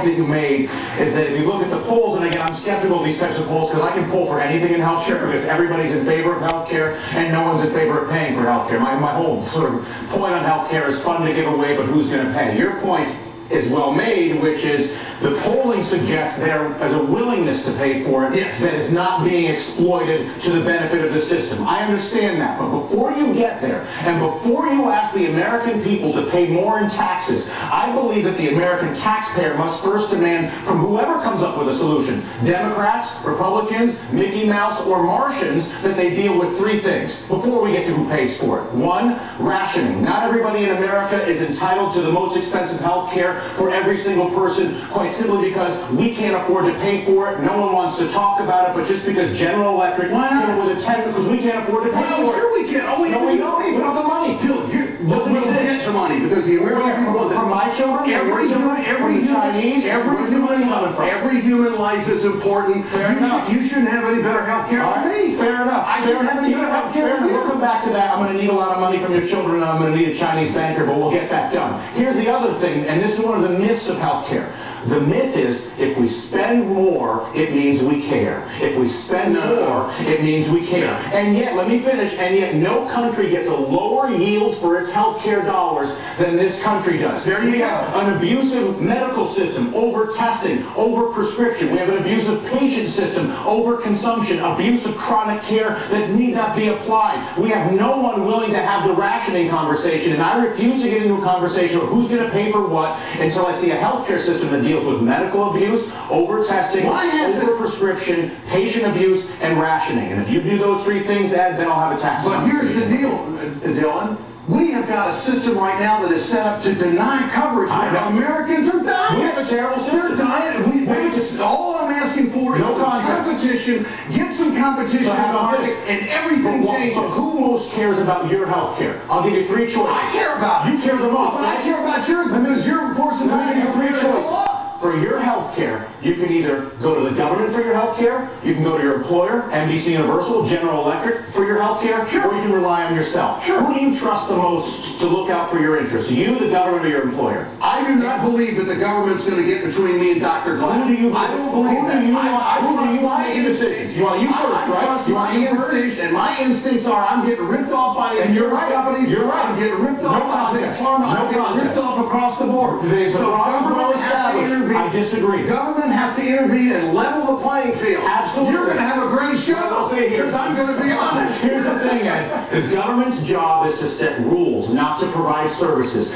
point that you made is that if you look at the polls, and again, I'm skeptical of these types of polls because I can poll for anything in healthcare because everybody's in favor of healthcare and no one's in favor of paying for healthcare. My whole sort of point on healthcare is fun to give away, but who's going to pay? Your point is well made, which is the polling suggests there is a willingness to pay for it that is not being exploited to the benefit of the system. I understand that, but before you get there, and before you ask the American people to pay more in taxes, I believe that the American taxpayer must first demand from whoever comes up with a solution, Democrats, Republicans, Mickey Mouse, or Martians, that they deal with three things before we get to who pays for it. One, rationing. Not everybody in America is entitled to the most expensive health care for every single person, quite simply because we can't afford to pay for it. No one wants to talk about it, but just because General Electric came up with a 10 because we can't afford to pay for it. Sure we can. Oh, we don't. We don't have the money. Dylan, we'll get the money because the American people. From my children, every Chinese, every human life is important. You shouldn't have any better health care than me. Fair enough. I shouldn't have any better health care than you. We'll come back to that. I'm going to need a lot of money from your children, and I'm going to need a Chinese banker, but we'll get that done. Here's the other thing, and this is one of the myths of healthcare. The myth is if we spend more, it means we care. If we spend more, it means we care. And yet, let me finish, and yet no country gets a lower yield for its healthcare dollars than this country does. There you go. We have an abusive medical system, over-testing, over-prescription. We have an abusive patient system, over-consumption, abuse of chronic care that need not be applied. We have no one willing to have the rationing conversation, and I refuse to get into a conversation of who's going to pay for what until I see a healthcare system that deals with medical abuse, over-testing, over-prescription, patient abuse, and rationing. And if you do those three things, Ed, then I'll have a tax. But here's the deal, Dylan. We have got a system right now that is set up to deny coverage. Americans are dying. We have a terrible system. They're dying. All I'm asking for is competition. Get some competition in the market, and everything changes. But who most cares about your health care? I'll give you three choices. I care about it. You care the most. But I care about yours because you're forcing me to give you three choices. For your health care, you can either go to the government for your health care, you can go to your employer, NBC Universal, General Electric for your health care, or you can rely on yourself. Who do you trust the most to look out for your interests? You, the government, or your employer? I do not believe that the government's going to get between me and Dr. Glass. Who do you I don't believe that. Who do you want in decisions? You want you first, right? I trust my instincts, and my instincts are I'm getting ripped off by the insurance companies. You're right. I'm getting ripped off by big pharma. I'm getting ripped off across the board. So government has to intervene. I disagree. Government has to intervene and level the playing field. Absolutely. You're going to have a great show because I'm going to be honest. Here's the thing, Ed. The government's job is to set rules, not to provide services.